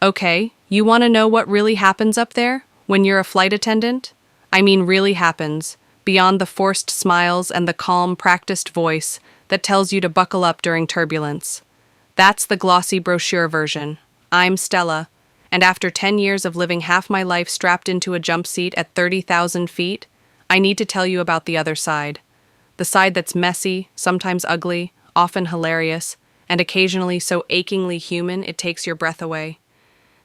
Okay, you want to know what really happens up there when you're a flight attendant? I mean, really happens, beyond the forced smiles and the calm, practiced voice that tells you to buckle up during turbulence. That's the glossy brochure version. I'm Stella, and after 10 years of living half my life strapped into a jump seat at 30,000 feet, I need to tell you about the other side. The side that's messy, sometimes ugly, often hilarious, and occasionally so achingly human it takes your breath away.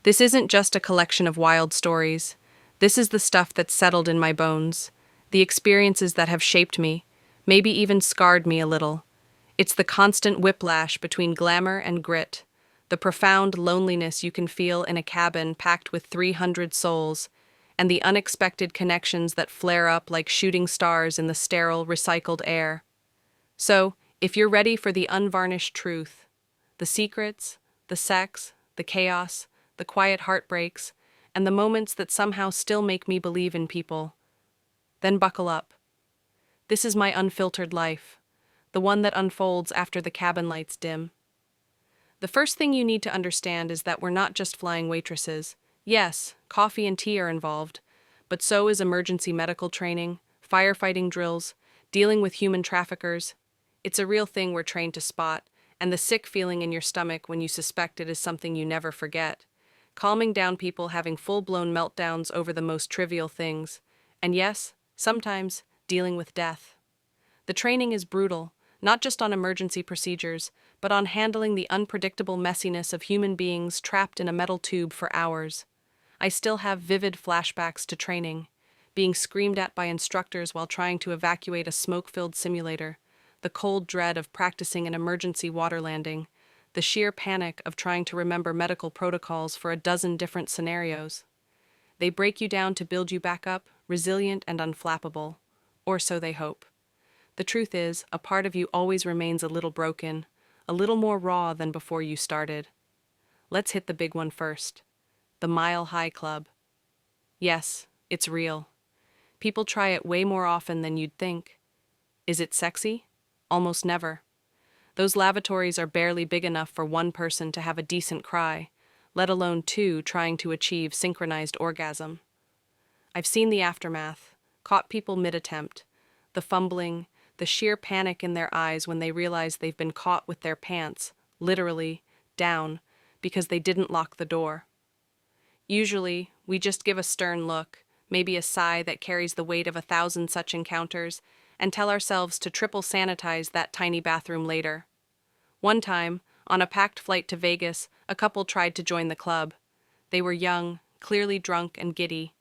This isn't just a collection of wild stories. This is the stuff that's settled in my bones, the experiences that have shaped me, maybe even scarred me a little. It's the constant whiplash between glamour and grit, the profound loneliness you can feel in a cabin packed with 300 souls, and the unexpected connections that flare up like shooting stars in the sterile, recycled air. So, if you're ready for the unvarnished truth, the secrets, the sex, the chaos, the quiet heartbreaks, and the moments that somehow still make me believe in people, then buckle up. This is my unfiltered life, the one that unfolds after the cabin lights dim. The first thing you need to understand is that we're not just flying waitresses. Yes, coffee and tea are involved, but so is emergency medical training, firefighting drills, dealing with human traffickers. It's a real thing we're trained to spot, and the sick feeling in your stomach when you suspect it is something you never forget. Calming down people having full-blown meltdowns over the most trivial things, and yes, sometimes dealing with death. The training is brutal, not just on emergency procedures, but on handling the unpredictable messiness of human beings trapped in a metal tube for hours. I still have vivid flashbacks to training, being screamed at by instructors while trying to evacuate a smoke-filled simulator, the cold dread of practicing an emergency water landing, the sheer panic of trying to remember medical protocols for a dozen different scenarios. They break you down to build you back up, resilient and unflappable. Or so they hope. The truth is, a part of you always remains a little broken, a little more raw than before you started. Let's hit the big one first. The Mile High Club. Yes, it's real. People try it way more often than you'd think. Is it sexy? Almost never. Those lavatories are barely big enough for one person to have a decent cry, let alone two trying to achieve synchronized orgasm. I've seen the aftermath, caught people mid-attempt, the fumbling, the sheer panic in their eyes when they realize they've been caught with their pants, literally, down, because they didn't lock the door. Usually, we just give a stern look, maybe a sigh that carries the weight of 1,000 such encounters, and tell ourselves to triple sanitize that tiny bathroom later. One time, on a packed flight to Vegas, a couple tried to join the club. They were young, clearly drunk and giddy.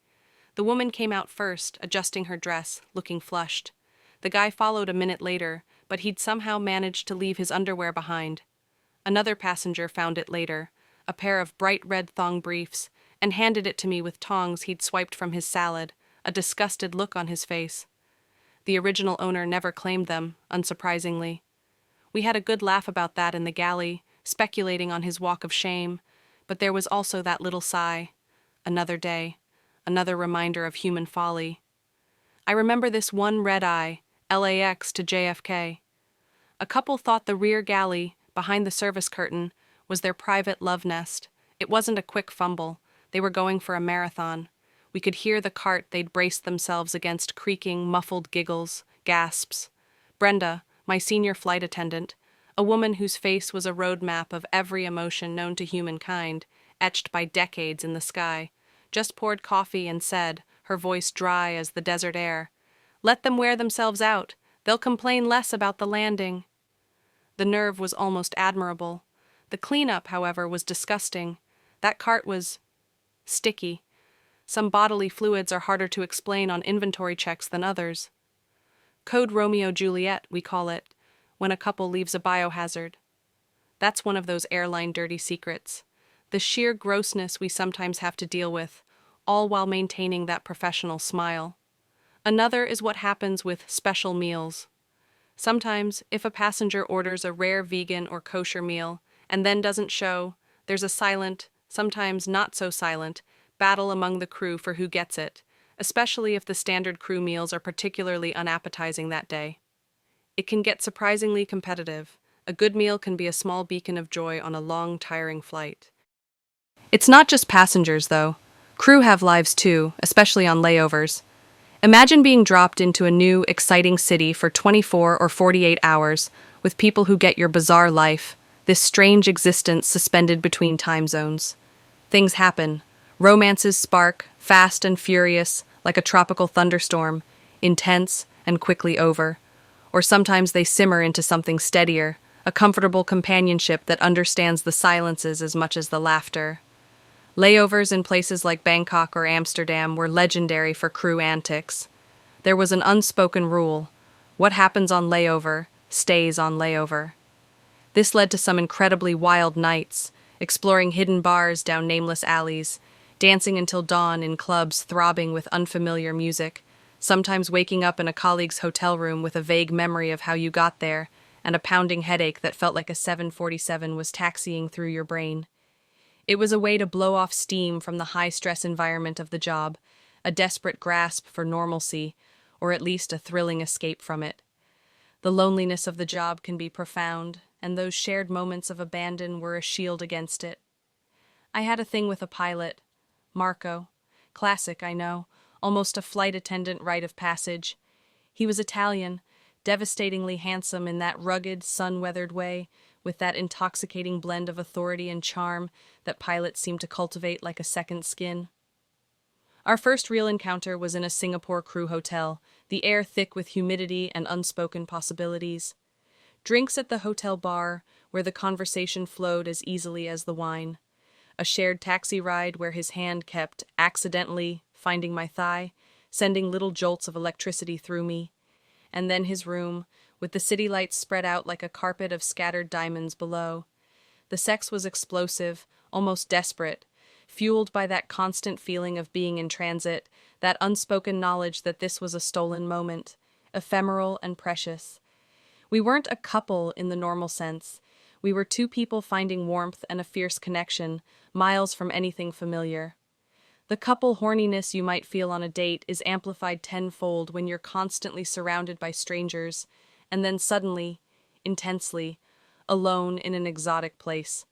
The woman came out first, adjusting her dress, looking flushed. The guy followed a minute later, but he'd somehow managed to leave his underwear behind. Another passenger found it later, a pair of bright red thong briefs, and handed it to me with tongs he'd swiped from his salad, a disgusted look on his face. The original owner never claimed them, unsurprisingly. We had a good laugh about that in the galley, speculating on his walk of shame, but there was also that little sigh. Another day, another reminder of human folly. I remember this one red-eye, LAX to JFK. A couple thought the rear galley, behind the service curtain, was their private love nest. It wasn't a quick fumble. They were going for a marathon. We could hear the cart they'd braced themselves against creaking, muffled giggles, gasps. Brenda, my senior flight attendant, a woman whose face was a roadmap of every emotion known to humankind, etched by decades in the sky, just poured coffee and said, her voice dry as the desert air, "Let them wear themselves out. They'll complain less about the landing." The nerve was almost admirable. The cleanup, however, was disgusting. That cart was sticky. Some bodily fluids are harder to explain on inventory checks than others. Code Romeo-Juliet, we call it, when a couple leaves a biohazard. That's one of those airline dirty secrets. The sheer grossness we sometimes have to deal with, all while maintaining that professional smile. Another is what happens with special meals. Sometimes, if a passenger orders a rare vegan or kosher meal and then doesn't show, there's a silent, sometimes not so silent, battle among the crew for who gets it, especially if the standard crew meals are particularly unappetizing that day. It can get surprisingly competitive. A good meal can be a small beacon of joy on a long, tiring flight. It's not just passengers, though. Crew have lives too, especially on layovers. Imagine being dropped into a new, exciting city for 24 or 48 hours with people who get your bizarre life, this strange existence suspended between time zones. Things happen. Romances spark, fast and furious, like a tropical thunderstorm, intense and quickly over. Or sometimes they simmer into something steadier, a comfortable companionship that understands the silences as much as the laughter. Layovers in places like Bangkok or Amsterdam were legendary for crew antics. There was an unspoken rule: what happens on layover stays on layover. This led to some incredibly wild nights, exploring hidden bars down nameless alleys, dancing until dawn in clubs throbbing with unfamiliar music, sometimes waking up in a colleague's hotel room with a vague memory of how you got there and a pounding headache that felt like a 747 was taxiing through your brain. It was a way to blow off steam from the high-stress environment of the job, a desperate grasp for normalcy, or at least a thrilling escape from it. The loneliness of the job can be profound, and those shared moments of abandon were a shield against it. I had a thing with a pilot, Marco. Classic, I know, almost a flight attendant rite of passage. He was Italian, devastatingly handsome in that rugged, sun-weathered way, with that intoxicating blend of authority and charm that pilots seem to cultivate like a second skin. Our first real encounter was in a Singapore crew hotel, the air thick with humidity and unspoken possibilities. Drinks at the hotel bar, where the conversation flowed as easily as the wine. A shared taxi ride where his hand kept accidentally finding my thigh, sending little jolts of electricity through me. And then his room, with the city lights spread out like a carpet of scattered diamonds below. The sex was explosive, almost desperate, fueled by that constant feeling of being in transit, that unspoken knowledge that this was a stolen moment, ephemeral and precious. We weren't a couple in the normal sense. We were two people finding warmth and a fierce connection, miles from anything familiar. The couple horniness you might feel on a date is amplified tenfold when you're constantly surrounded by strangers, and then suddenly, intensely, alone in an exotic place.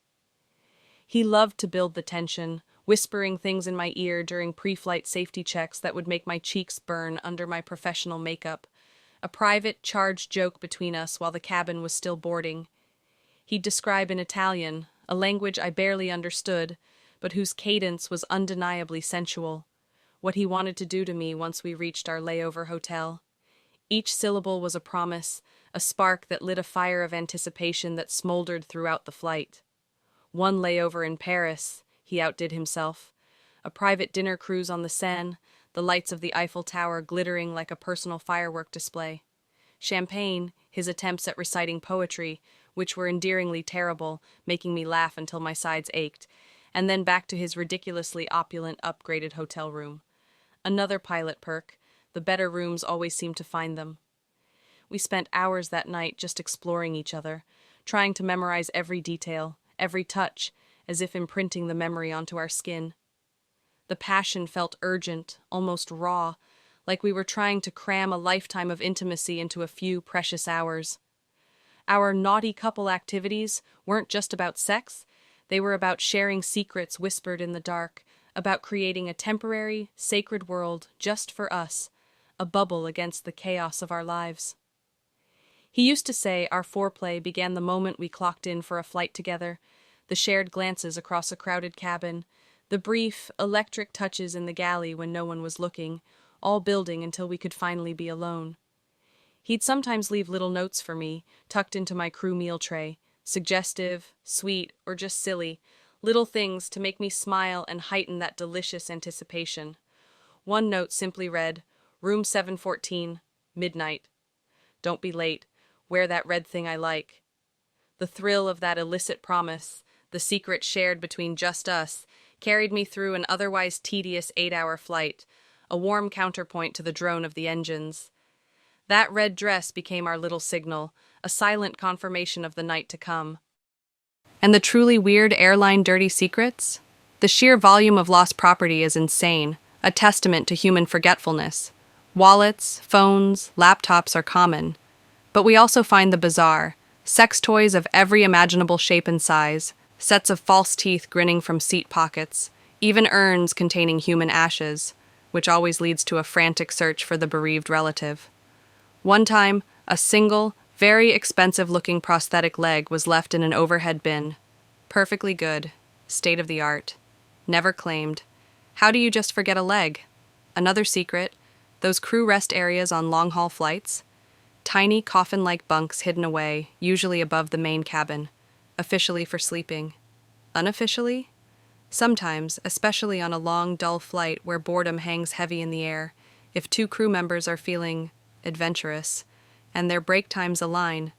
He loved to build the tension, whispering things in my ear during pre-flight safety checks that would make my cheeks burn under my professional makeup, a private, charged joke between us while the cabin was still boarding. He'd describe in Italian, a language I barely understood, but whose cadence was undeniably sensual, what he wanted to do to me once we reached our layover hotel. Each syllable was a promise, a spark that lit a fire of anticipation that smoldered throughout the flight. One layover in Paris, he outdid himself. A private dinner cruise on the Seine, the lights of the Eiffel Tower glittering like a personal firework display. Champagne, his attempts at reciting poetry, which were endearingly terrible, making me laugh until my sides ached, and then back to his ridiculously opulent, upgraded hotel room. Another pilot perk: the better rooms always seemed to find them. We spent hours that night just exploring each other, trying to memorize every detail, every touch, as if imprinting the memory onto our skin. The passion felt urgent, almost raw, like we were trying to cram a lifetime of intimacy into a few precious hours. Our naughty couple activities weren't just about sex, they were about sharing secrets whispered in the dark, about creating a temporary, sacred world just for us, a bubble against the chaos of our lives. He used to say our foreplay began the moment we clocked in for a flight together, the shared glances across a crowded cabin, the brief, electric touches in the galley when no one was looking, all building until we could finally be alone. He'd sometimes leave little notes for me, tucked into my crew meal tray, suggestive, sweet, or just silly, little things to make me smile and heighten that delicious anticipation. One note simply read, "Room 714, midnight. Don't be late. Wear that red thing I like." The thrill of that illicit promise, the secret shared between just us, carried me through an otherwise tedious 8-hour flight, a warm counterpoint to the drone of the engines. That red dress became our little signal, a silent confirmation of the night to come. And the truly weird airline dirty secrets? The sheer volume of lost property is insane, a testament to human forgetfulness. Wallets, phones, laptops are common. But we also find the bizarre: sex toys of every imaginable shape and size, sets of false teeth grinning from seat pockets, even urns containing human ashes, which always leads to a frantic search for the bereaved relative. One time, a single, very expensive-looking prosthetic leg was left in an overhead bin. Perfectly good, state of the art, never claimed. How do you just forget a leg? Another secret, those crew rest areas on long-haul flights? Tiny coffin-like bunks hidden away, usually above the main cabin, officially for sleeping. Unofficially? Sometimes, especially on a long, dull flight where boredom hangs heavy in the air, if two crew members are feeling adventurous, and their break times align,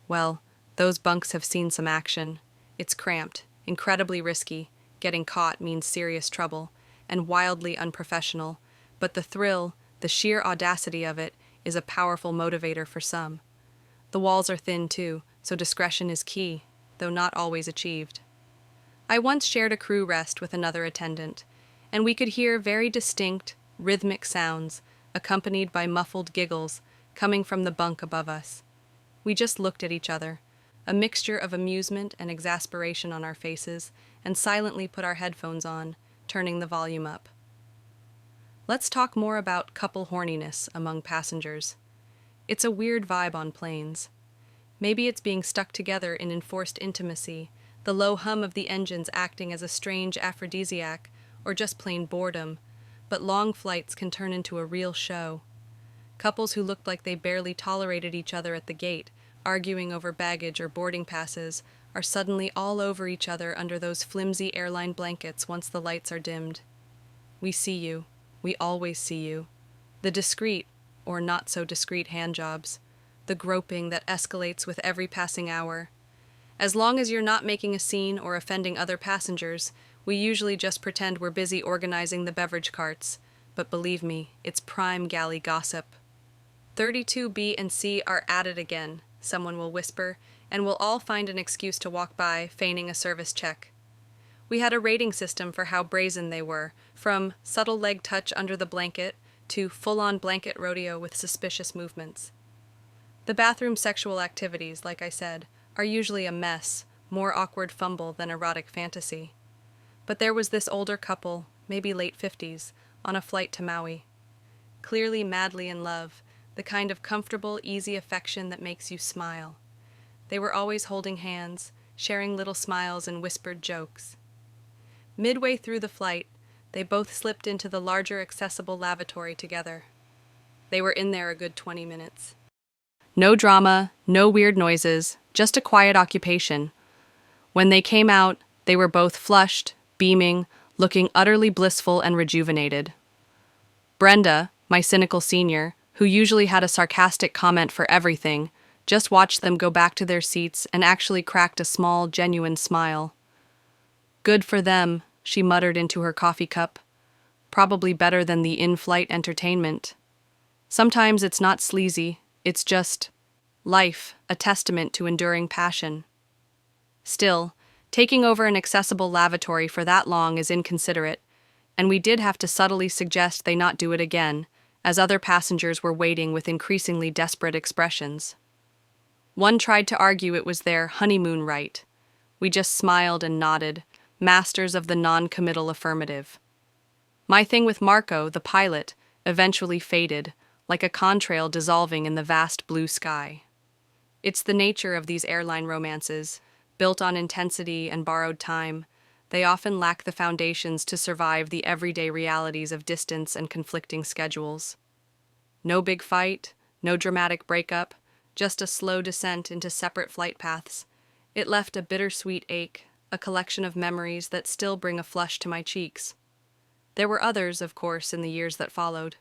well, those bunks have seen some action. It's cramped, incredibly risky, getting caught means serious trouble, and wildly unprofessional, but the thrill, the sheer audacity of it, is a powerful motivator for some. The walls are thin too, so discretion is key, though not always achieved. I once shared a crew rest with another attendant, and we could hear very distinct, rhythmic sounds, accompanied by muffled giggles, coming from the bunk above us. We just looked at each other, a mixture of amusement and exasperation on our faces, and silently put our headphones on, turning the volume up. Let's talk more about couple horniness among passengers. It's a weird vibe on planes. Maybe it's being stuck together in enforced intimacy, the low hum of the engines acting as a strange aphrodisiac, or just plain boredom, but long flights can turn into a real show. Couples who looked like they barely tolerated each other at the gate, arguing over baggage or boarding passes, are suddenly all over each other under those flimsy airline blankets once the lights are dimmed. We see you. We always see you. The discreet, or not so discreet handjobs. The groping that escalates with every passing hour. As long as you're not making a scene or offending other passengers, we usually just pretend we're busy organizing the beverage carts. But believe me, it's prime galley gossip. 32B and C are at it again, someone will whisper, and we'll all find an excuse to walk by, feigning a service check. We had a rating system for how brazen they were, from subtle leg touch under the blanket to full-on blanket rodeo with suspicious movements. The bathroom sexual activities, like I said, are usually a mess, more awkward fumble than erotic fantasy. But there was this older couple, maybe late 50s, on a flight to Maui. Clearly madly in love, the kind of comfortable, easy affection that makes you smile. They were always holding hands, sharing little smiles and whispered jokes. Midway through the flight, they both slipped into the larger accessible lavatory together. They were in there a good 20 minutes. No drama, no weird noises, just a quiet occupation. When they came out, they were both flushed, beaming, looking utterly blissful and rejuvenated. Brenda, my cynical senior, who usually had a sarcastic comment for everything, just watched them go back to their seats and actually cracked a small, genuine smile. Good for them, she muttered into her coffee cup. Probably better than the in-flight entertainment. Sometimes it's not sleazy, it's just life, a testament to enduring passion. Still, taking over an accessible lavatory for that long is inconsiderate, and we did have to subtly suggest they not do it again, as other passengers were waiting with increasingly desperate expressions. One tried to argue it was their honeymoon right. We just smiled and nodded, masters of the non-committal affirmative. My thing with Marco, the pilot, eventually faded, like a contrail dissolving in the vast blue sky. It's the nature of these airline romances, built on intensity and borrowed time. They often lack the foundations to survive the everyday realities of distance and conflicting schedules. No big fight, no dramatic breakup, just a slow descent into separate flight paths. It left a bittersweet ache, a collection of memories that still bring a flush to my cheeks. There were others, of course, in the years that followed.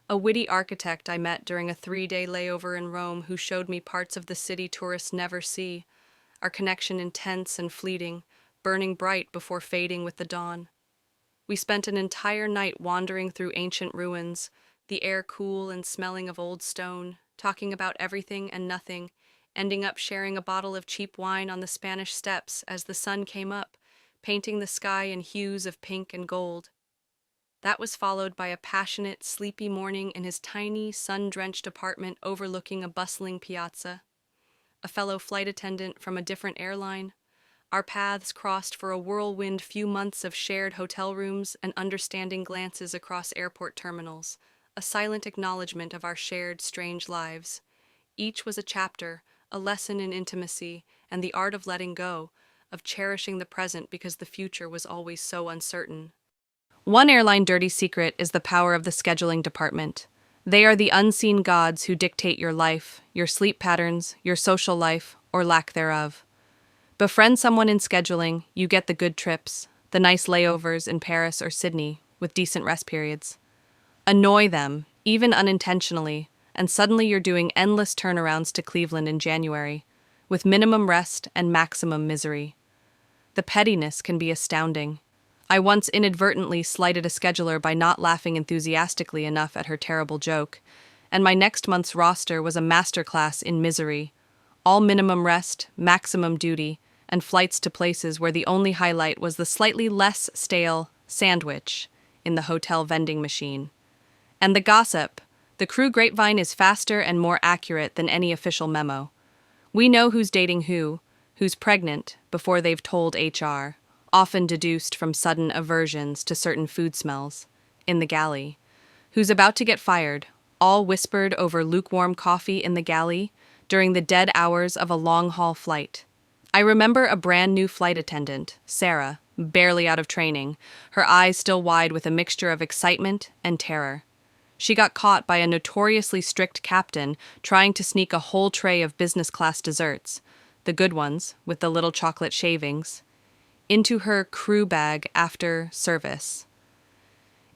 A witty architect I met during a 3-day layover in Rome who showed me parts of the city tourists never see, our connection intense and fleeting, burning bright before fading with the dawn. We spent an entire night wandering through ancient ruins, the air cool and smelling of old stone, talking about everything and nothing, ending up sharing a bottle of cheap wine on the Spanish Steps as the sun came up, painting the sky in hues of pink and gold. That was followed by a passionate, sleepy morning in his tiny, sun-drenched apartment overlooking a bustling piazza. A fellow flight attendant from a different airline, Our paths crossed for a whirlwind few months of shared hotel rooms and understanding glances across airport terminals, a silent acknowledgement of our shared strange lives. Each was a chapter, a lesson in intimacy and the art of letting go, of cherishing the present because the future was always so uncertain. One airline dirty secret is the power of the scheduling department. They are the unseen gods who dictate your life, your sleep patterns, your social life, or lack thereof. Befriend someone in scheduling, you get the good trips, the nice layovers in Paris or Sydney, with decent rest periods. Annoy them, even unintentionally, and suddenly you're doing endless turnarounds to Cleveland in January, with minimum rest and maximum misery. The pettiness can be astounding. I once inadvertently slighted a scheduler by not laughing enthusiastically enough at her terrible joke, and my next month's roster was a masterclass in misery. All minimum rest, maximum duty, and flights to places where the only highlight was the slightly less stale sandwich in the hotel vending machine. And the gossip. The crew grapevine is faster and more accurate than any official memo. We know who's dating who's pregnant, before they've told HR, often deduced from sudden aversions to certain food smells, in the galley, who's about to get fired, all whispered over lukewarm coffee in the galley during the dead hours of a long-haul flight. I remember a brand new flight attendant, Sarah, barely out of training, her eyes still wide with a mixture of excitement and terror. She got caught by a notoriously strict captain trying to sneak a whole tray of business-class desserts, the good ones, with the little chocolate shavings, into her crew bag after service.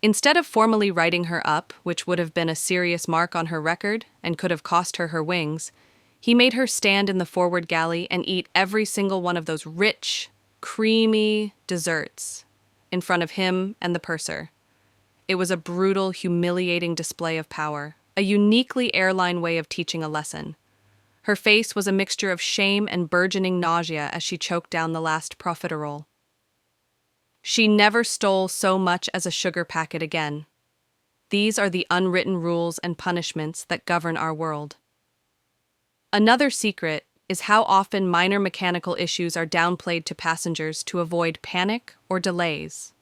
Instead of formally writing her up, which would have been a serious mark on her record and could have cost her her wings, he made her stand in the forward galley and eat every single one of those rich, creamy desserts in front of him and the purser. It was a brutal, humiliating display of power, a uniquely airline way of teaching a lesson. Her face was a mixture of shame and burgeoning nausea as she choked down the last profiterole. She never stole so much as a sugar packet again. These are the unwritten rules and punishments that govern our world. Another secret is how often minor mechanical issues are downplayed to passengers to avoid panic or delays.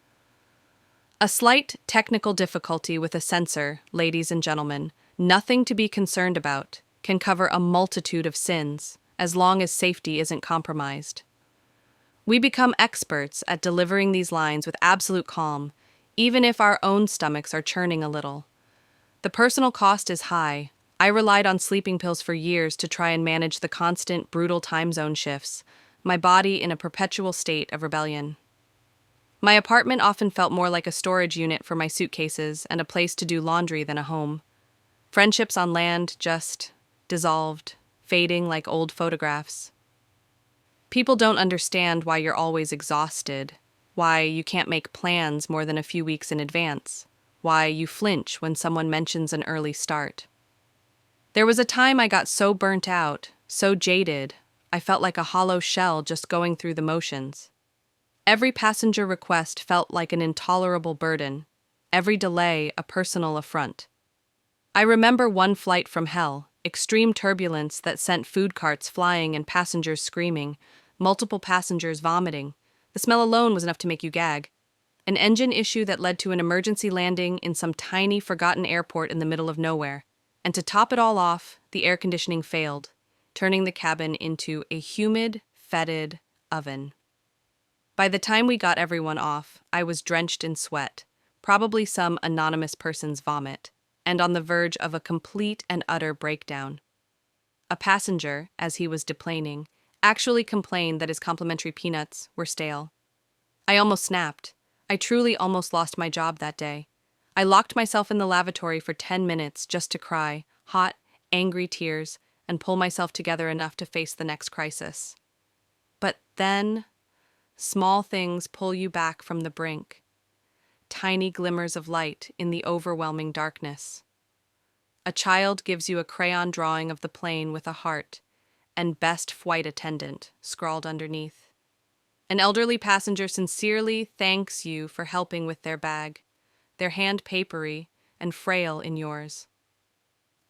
A slight technical difficulty with a sensor, ladies and gentlemen, nothing to be concerned about, can cover a multitude of sins, as long as safety isn't compromised. We become experts at delivering these lines with absolute calm, even if our own stomachs are churning a little. The personal cost is high. I relied on sleeping pills for years to try and manage the constant, brutal time zone shifts, my body in a perpetual state of rebellion. My apartment often felt more like a storage unit for my suitcases and a place to do laundry than a home. Friendships on land just dissolved, fading like old photographs. People don't understand why you're always exhausted, why you can't make plans more than a few weeks in advance, why you flinch when someone mentions an early start. There was a time I got so burnt out, so jaded, I felt like a hollow shell just going through the motions. Every passenger request felt like an intolerable burden, every delay a personal affront. I remember one flight from hell, extreme turbulence that sent food carts flying and passengers screaming, multiple passengers vomiting. The smell alone was enough to make you gag. An engine issue that led to an emergency landing in some tiny, forgotten airport in the middle of nowhere. And to top it all off, the air conditioning failed, turning the cabin into a humid, fetid oven. By the time we got everyone off, I was drenched in sweat, probably some anonymous person's vomit, and on the verge of a complete and utter breakdown. A passenger, as he was deplaning, actually complained that his complimentary peanuts were stale. I almost snapped. I truly almost lost my job that day. I locked myself in the lavatory for 10 minutes just to cry, hot, angry tears, and pull myself together enough to face the next crisis. But then, small things pull you back from the brink. Tiny glimmers of light in the overwhelming darkness. A child gives you a crayon drawing of the plane with a heart, and "Best Flight Attendant" scrawled underneath. An elderly passenger sincerely thanks you for helping with their bag, their hand papery and frail in yours.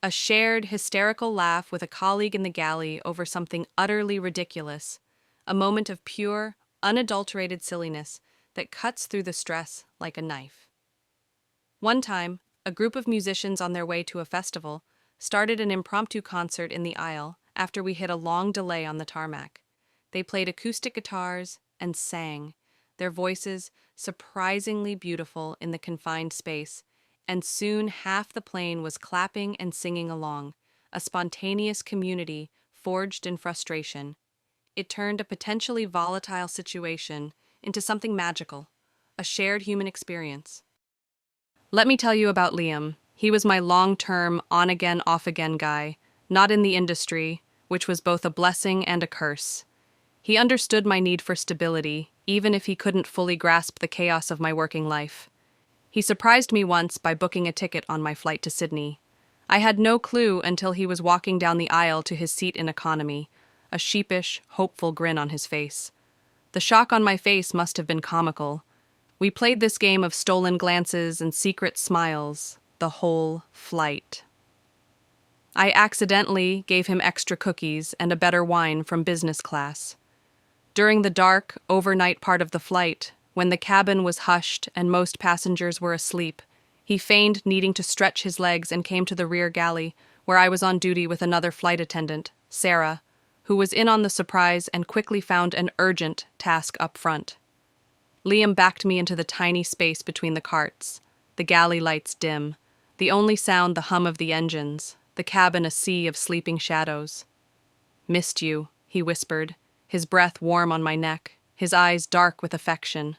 A shared hysterical laugh with a colleague in the galley over something utterly ridiculous, a moment of pure, unadulterated silliness that cuts through the stress like a knife. One time, a group of musicians on their way to a festival started an impromptu concert in the aisle after we hit a long delay on the tarmac. They played acoustic guitars and sang, their voices surprisingly beautiful in the confined space, and soon half the plane was clapping and singing along, a spontaneous community forged in frustration. It turned a potentially volatile situation into something magical, a shared human experience. Let me tell you about Liam. He was my long-term, on-again, off-again guy, not in the industry, which was both a blessing and a curse. He understood my need for stability, even if he couldn't fully grasp the chaos of my working life. He surprised me once by booking a ticket on my flight to Sydney. I had no clue until he was walking down the aisle to his seat in economy, a sheepish, hopeful grin on his face. The shock on my face must have been comical. We played this game of stolen glances and secret smiles the whole flight. I accidentally gave him extra cookies and a better wine from business class. During the dark, overnight part of the flight, when the cabin was hushed and most passengers were asleep, he feigned needing to stretch his legs and came to the rear galley, where I was on duty with another flight attendant, Sarah, who was in on the surprise and quickly found an urgent task up front. Liam backed me into the tiny space between the carts, the galley lights dim, the only sound the hum of the engines, the cabin a sea of sleeping shadows. "Missed you," he whispered, his breath warm on my neck, his eyes dark with affection.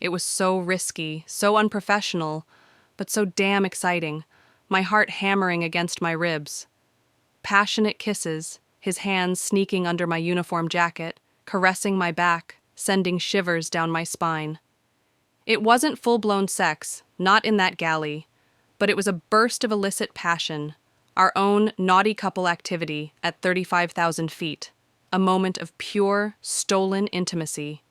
It was so risky, so unprofessional, but so damn exciting, my heart hammering against my ribs. Passionate kisses, his hands sneaking under my uniform jacket, caressing my back, sending shivers down my spine. It wasn't full-blown sex, not in that galley, but it was a burst of illicit passion, our own naughty couple activity at 35,000 feet, a moment of pure, stolen intimacy.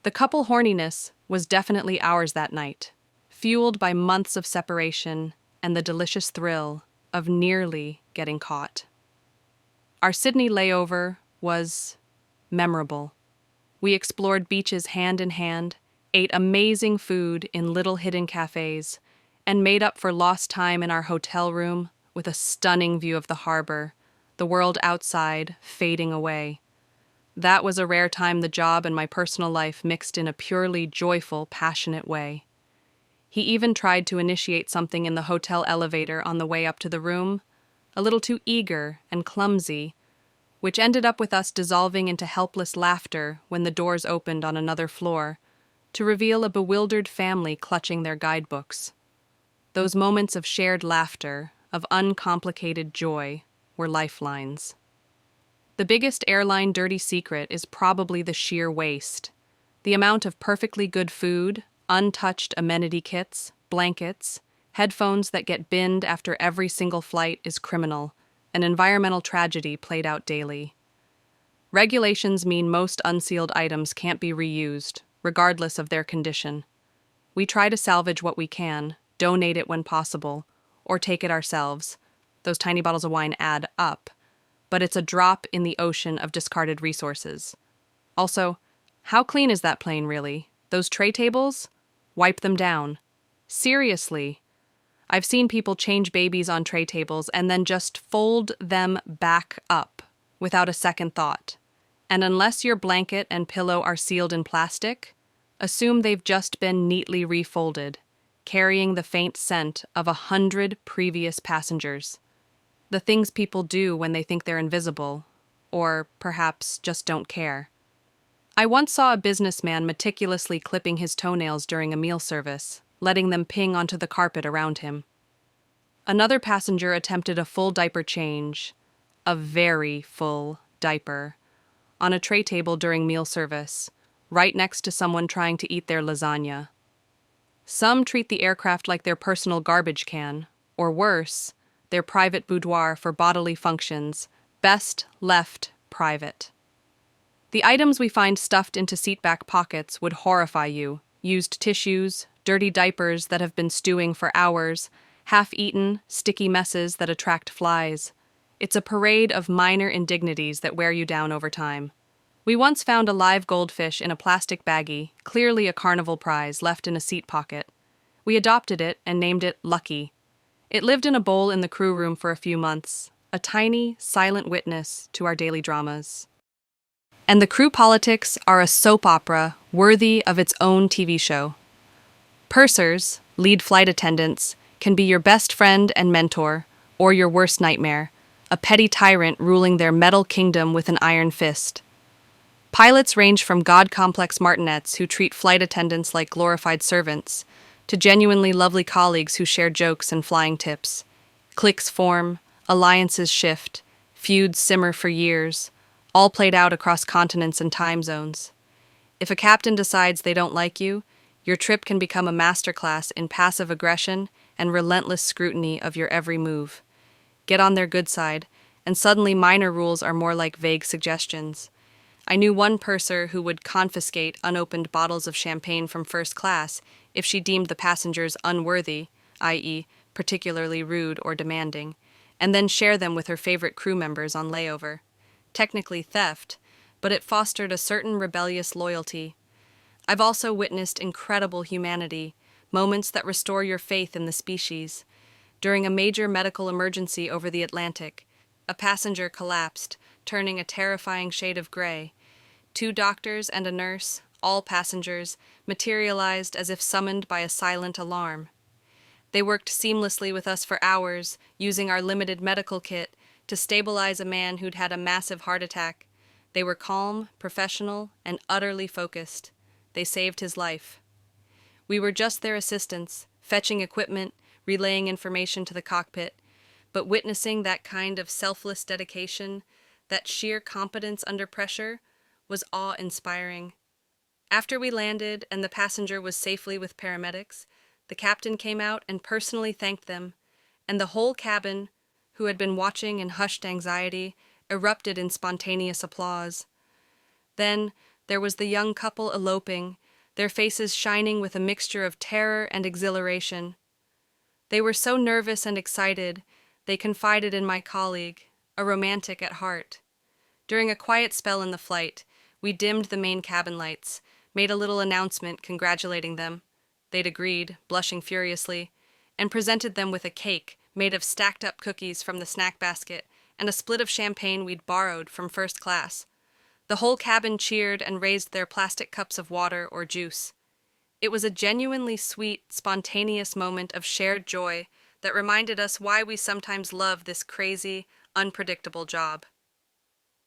The couple horniness was definitely ours that night, fueled by months of separation and the delicious thrill of nearly getting caught. Our Sydney layover was memorable. We explored beaches hand in hand, ate amazing food in little hidden cafes, and made up for lost time in our hotel room with a stunning view of the harbor, the world outside fading away. That was a rare time the job and my personal life mixed in a purely joyful, passionate way. He even tried to initiate something in the hotel elevator on the way up to the room, a little too eager and clumsy, which ended up with us dissolving into helpless laughter when the doors opened on another floor, to reveal a bewildered family clutching their guidebooks. Those moments of shared laughter, of uncomplicated joy, were lifelines. The biggest airline dirty secret is probably the sheer waste. The amount of perfectly good food, untouched amenity kits, blankets, headphones that get binned after every single flight is criminal, an environmental tragedy played out daily. Regulations mean most unsealed items can't be reused, regardless of their condition. We try to salvage what we can, donate it when possible, or take it ourselves. Those tiny bottles of wine add up, but it's a drop in the ocean of discarded resources. Also, how clean is that plane really? Those tray tables? Wipe them down. Seriously. I've seen people change babies on tray tables and then just fold them back up without a second thought. And unless your blanket and pillow are sealed in plastic, assume they've just been neatly refolded, carrying the faint scent of 100 previous passengers. The things people do when they think they're invisible, or perhaps just don't care. I once saw a businessman meticulously clipping his toenails during a meal service, letting them ping onto the carpet around him. Another passenger attempted a full diaper change, a very full diaper, on a tray table during meal service, right next to someone trying to eat their lasagna. Some treat the aircraft like their personal garbage can, or worse, their private boudoir for bodily functions, best left private. The items we find stuffed into seatback pockets would horrify you: used tissues, dirty diapers that have been stewing for hours, half-eaten, sticky messes that attract flies. It's a parade of minor indignities that wear you down over time. We once found a live goldfish in a plastic baggie, clearly a carnival prize left in a seat pocket. We adopted it and named it Lucky. It lived in a bowl in the crew room for a few months, a tiny, silent witness to our daily dramas. And the crew politics are a soap opera worthy of its own TV show. Pursers, lead flight attendants, can be your best friend and mentor, or your worst nightmare, a petty tyrant ruling their metal kingdom with an iron fist. Pilots range from god-complex martinets who treat flight attendants like glorified servants, to genuinely lovely colleagues who share jokes and flying tips. Cliques form, alliances shift, feuds simmer for years, all played out across continents and time zones. If a captain decides they don't like you, your trip can become a masterclass in passive aggression and relentless scrutiny of your every move. Get on their good side, and suddenly minor rules are more like vague suggestions. I knew one purser who would confiscate unopened bottles of champagne from first class if she deemed the passengers unworthy, i.e., particularly rude or demanding, and then share them with her favorite crew members on layover. Technically theft, but it fostered a certain rebellious loyalty. I've also witnessed incredible humanity, moments that restore your faith in the species. During a major medical emergency over the Atlantic, a passenger collapsed, turning a terrifying shade of gray. 2 doctors and a nurse, all passengers, materialized as if summoned by a silent alarm. They worked seamlessly with us for hours, using our limited medical kit to stabilize a man who'd had a massive heart attack. They were calm, professional, and utterly focused. They saved his life. We were just their assistants, fetching equipment, relaying information to the cockpit, but witnessing that kind of selfless dedication, that sheer competence under pressure, was awe-inspiring. After we landed and the passenger was safely with paramedics, the captain came out and personally thanked them, and the whole cabin, who had been watching in hushed anxiety, erupted in spontaneous applause. Then there was the young couple eloping, their faces shining with a mixture of terror and exhilaration. They were so nervous and excited, they confided in my colleague, a romantic at heart. During a quiet spell in the flight, we dimmed the main cabin lights, made a little announcement congratulating them. They'd agreed, blushing furiously, and presented them with a cake made of stacked-up cookies from the snack basket and a split of champagne we'd borrowed from first class. The whole cabin cheered and raised their plastic cups of water or juice. It was a genuinely sweet, spontaneous moment of shared joy that reminded us why we sometimes love this crazy, unpredictable job.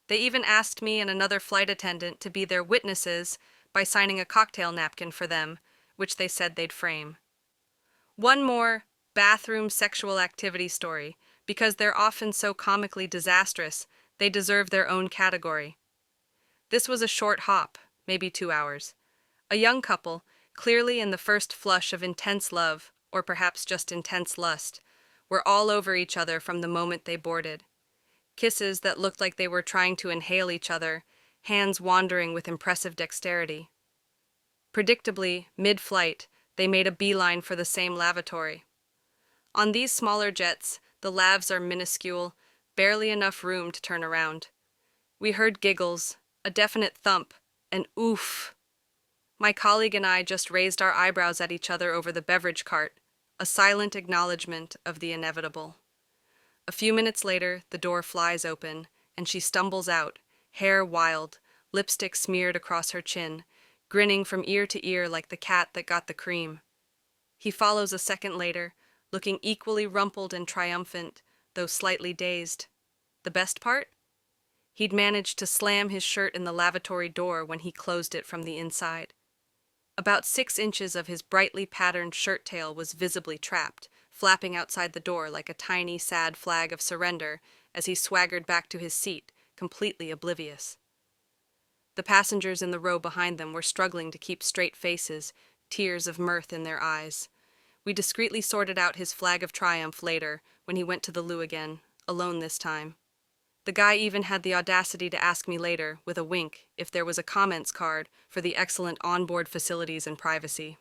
They even asked me and another flight attendant to be their witnesses by signing a cocktail napkin for them, which they said they'd frame. One more bathroom sexual activity story, because they're often so comically disastrous, they deserve their own category. This was a short hop, maybe 2 hours. A young couple, clearly in the first flush of intense love, or perhaps just intense lust, were all over each other from the moment they boarded. Kisses that looked like they were trying to inhale each other, hands wandering with impressive dexterity. Predictably, mid-flight, they made a beeline for the same lavatory. On these smaller jets, the lavs are minuscule, barely enough room to turn around. We heard giggles, a definite thump, an oof. My colleague and I just raised our eyebrows at each other over the beverage cart, a silent acknowledgement of the inevitable. A few minutes later, the door flies open, and she stumbles out, hair wild, lipstick smeared across her chin, grinning from ear to ear like the cat that got the cream. He follows a second later, looking equally rumpled and triumphant, though slightly dazed. The best part? He'd managed to slam his shirt in the lavatory door when he closed it from the inside. About 6 inches of his brightly patterned shirt tail was visibly trapped, flapping outside the door like a tiny, sad flag of surrender as he swaggered back to his seat, completely oblivious. The passengers in the row behind them were struggling to keep straight faces, tears of mirth in their eyes. We discreetly sorted out his flag of triumph later, when he went to the loo again, alone this time. The guy even had the audacity to ask me later, with a wink, if there was a comments card for the excellent onboard facilities and privacy.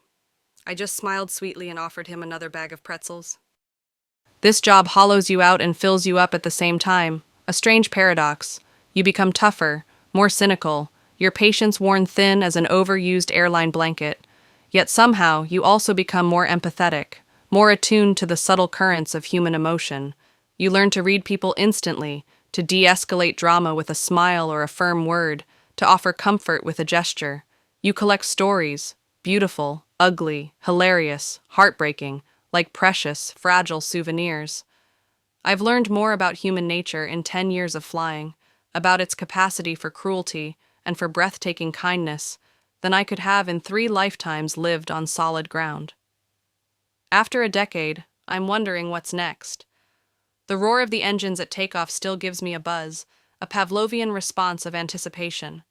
I just smiled sweetly and offered him another bag of pretzels. This job hollows you out and fills you up at the same time. A strange paradox. You become tougher, more cynical, your patience worn thin as an overused airline blanket. Yet somehow you also become more empathetic, more attuned to the subtle currents of human emotion. You learn to read people instantly, to de-escalate drama with a smile or a firm word, to offer comfort with a gesture. You collect stories, beautiful, ugly, hilarious, heartbreaking, like precious, fragile souvenirs. I've learned more about human nature in 10 years of flying, about its capacity for cruelty and for breathtaking kindness, than I could have in 3 lifetimes lived on solid ground. After a decade, I'm wondering what's next. The roar of the engines at takeoff still gives me a buzz, a Pavlovian response of anticipation.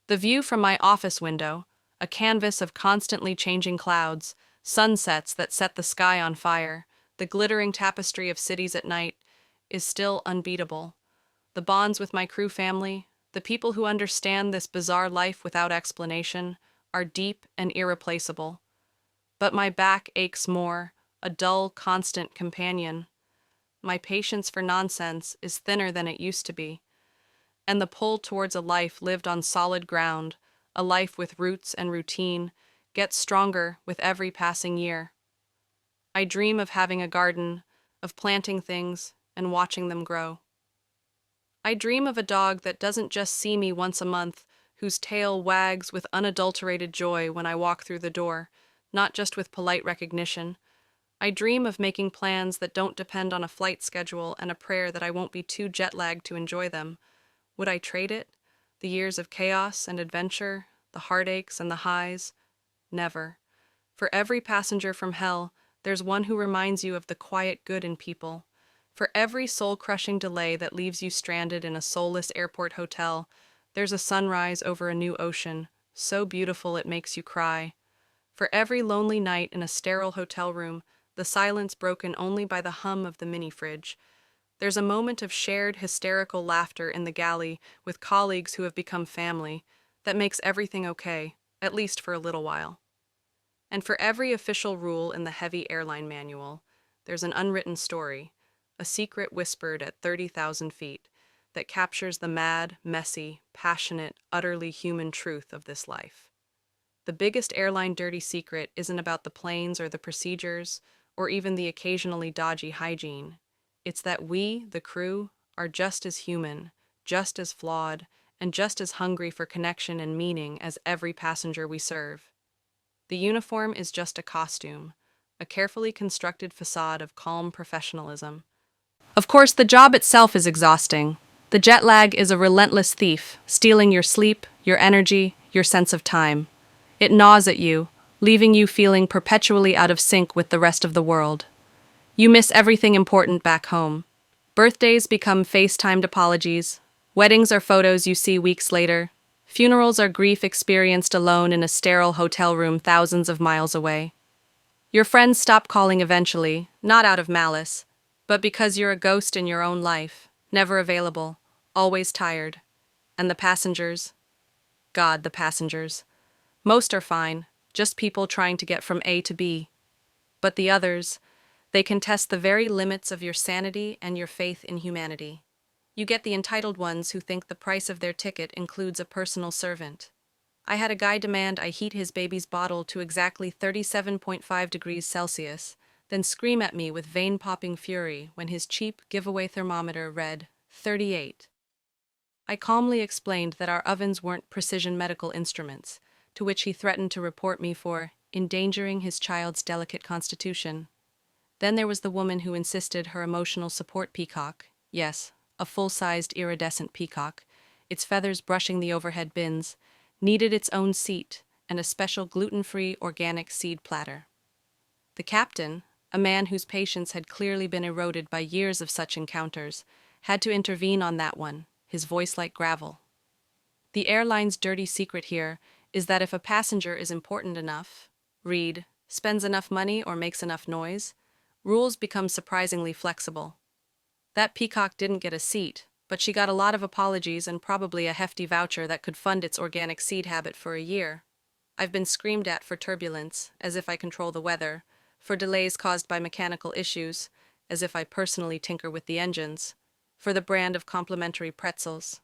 The view from my office window, a canvas of constantly changing clouds, sunsets that set the sky on fire, the glittering tapestry of cities at night, is still unbeatable. The bonds with my crew family, the people who understand this bizarre life without explanation, are deep and irreplaceable. But my back aches more, a dull, constant companion. My patience for nonsense is thinner than it used to be, and the pull towards a life lived on solid ground, a life with roots and routine, gets stronger with every passing year. I dream of having a garden, of planting things and watching them grow. I dream of a dog that doesn't just see me once a month, whose tail wags with unadulterated joy when I walk through the door, not just with polite recognition. I dream of making plans that don't depend on a flight schedule and a prayer that I won't be too jet-lagged to enjoy them. Would I trade it? The years of chaos and adventure, the heartaches and the highs? Never. For every passenger from hell, there's one who reminds you of the quiet good in people. For every soul-crushing delay that leaves you stranded in a soulless airport hotel, there's a sunrise over a new ocean, so beautiful it makes you cry. For every lonely night in a sterile hotel room, the silence broken only by the hum of the mini-fridge, there's a moment of shared hysterical laughter in the galley with colleagues who have become family that makes everything okay, at least for a little while. And for every official rule in the heavy airline manual, there's an unwritten story, a secret whispered at 30,000 feet, that captures the mad, messy, passionate, utterly human truth of this life. The biggest airline dirty secret isn't about the planes or the procedures, or even the occasionally dodgy hygiene. It's that we, the crew, are just as human, just as flawed, and just as hungry for connection and meaning as every passenger we serve. The uniform is just a costume, a carefully constructed facade of calm professionalism. Of course, the job itself is exhausting. The jet lag is a relentless thief, stealing your sleep, your energy, your sense of time. It gnaws at you, leaving you feeling perpetually out of sync with the rest of the world. You miss everything important back home. Birthdays become FaceTimed apologies. Weddings are photos you see weeks later. Funerals are grief experienced alone in a sterile hotel room thousands of miles away. Your friends stop calling eventually, not out of malice, but because you're a ghost in your own life, never available, always tired. And the passengers? God, the passengers. Most are fine, just people trying to get from A to B. But the others, they can test the very limits of your sanity and your faith in humanity. You get the entitled ones who think the price of their ticket includes a personal servant. I had a guy demand I heat his baby's bottle to exactly 37.5 degrees Celsius, then scream at me with vein-popping fury when his cheap giveaway thermometer read 38. I calmly explained that our ovens weren't precision medical instruments, to which he threatened to report me for endangering his child's delicate constitution. Then there was the woman who insisted her emotional support peacock, yes, a full-sized iridescent peacock, its feathers brushing the overhead bins, needed its own seat and a special gluten-free organic seed platter. The captain, a man whose patience had clearly been eroded by years of such encounters, had to intervene on that one, his voice like gravel. The airline's dirty secret here is that if a passenger is important enough, read, spends enough money or makes enough noise, rules become surprisingly flexible. That peacock didn't get a seat, but she got a lot of apologies and probably a hefty voucher that could fund its organic seed habit for a year. I've been screamed at for turbulence, as if I control the weather, for delays caused by mechanical issues, as if I personally tinker with the engines, for the brand of complimentary pretzels.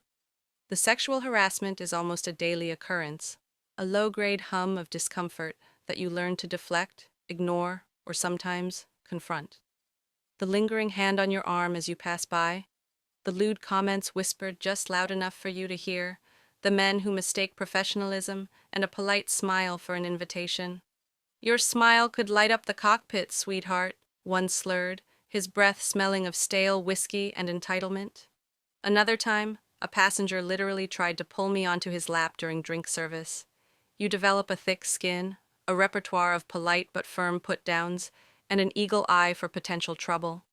The sexual harassment is almost a daily occurrence, a low-grade hum of discomfort that you learn to deflect, ignore, or sometimes confront. The lingering hand on your arm as you pass by, the lewd comments whispered just loud enough for you to hear, the men who mistake professionalism and a polite smile for an invitation. Your smile could light up the cockpit, sweetheart, one slurred, his breath smelling of stale whiskey and entitlement. Another time, a passenger literally tried to pull me onto his lap during drink service. You develop a thick skin, a repertoire of polite but firm put-downs, and an eagle eye for potential trouble.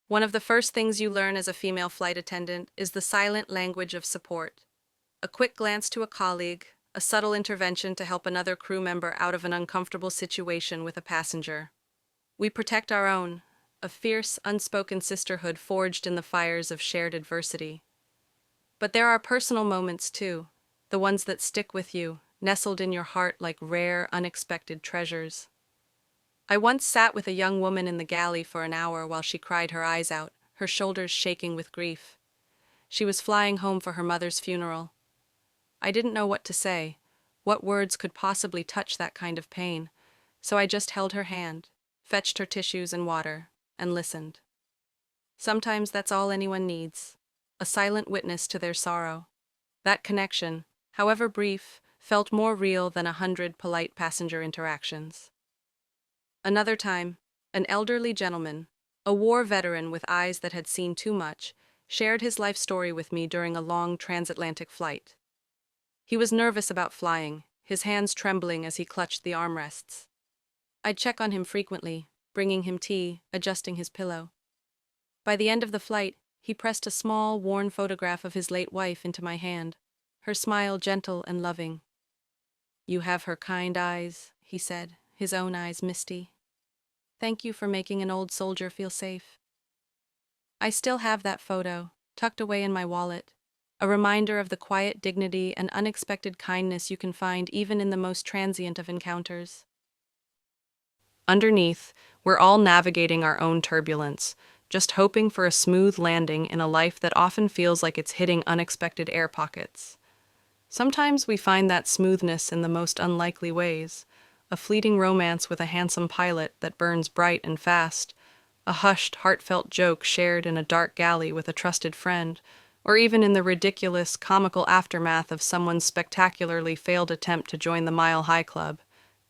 One of the first things you learn as a female flight attendant is the silent language of support. A quick glance to a colleague, a subtle intervention to help another crew member out of an uncomfortable situation with a passenger. We protect our own, a fierce, unspoken sisterhood forged in the fires of shared adversity. But there are personal moments too, the ones that stick with you, nestled in your heart like rare, unexpected treasures. I once sat with a young woman in the galley for an hour while she cried her eyes out, her shoulders shaking with grief. She was flying home for her mother's funeral. I didn't know what to say, what words could possibly touch that kind of pain, so I just held her hand, fetched her tissues and water, and listened. Sometimes that's all anyone needs, a silent witness to their sorrow. That connection, however brief, felt more real than 100 polite passenger interactions. Another time, an elderly gentleman, a war veteran with eyes that had seen too much, shared his life story with me during a long transatlantic flight. He was nervous about flying, his hands trembling as he clutched the armrests. I'd check on him frequently, bringing him tea, adjusting his pillow. By the end of the flight, he pressed a small, worn photograph of his late wife into my hand, her smile gentle and loving. "You have her kind eyes," he said, his own eyes misty. "Thank you for making an old soldier feel safe." I still have that photo, tucked away in my wallet, a reminder of the quiet dignity and unexpected kindness you can find even in the most transient of encounters. Underneath, we're all navigating our own turbulence, just hoping for a smooth landing in a life that often feels like it's hitting unexpected air pockets. Sometimes we find that smoothness in the most unlikely ways, a fleeting romance with a handsome pilot that burns bright and fast, a hushed, heartfelt joke shared in a dark galley with a trusted friend, or even in the ridiculous, comical aftermath of someone's spectacularly failed attempt to join the Mile High Club.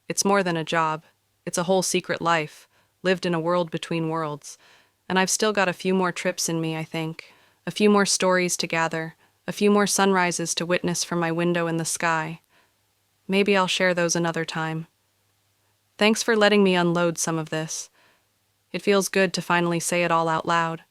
It's more than a job. It's a whole secret life, lived in a world between worlds. And I've still got a few more trips in me, I think. A few more stories to gather, a few more sunrises to witness from my window in the sky. Maybe I'll share those another time. Thanks for letting me unload some of this. It feels good to finally say it all out loud.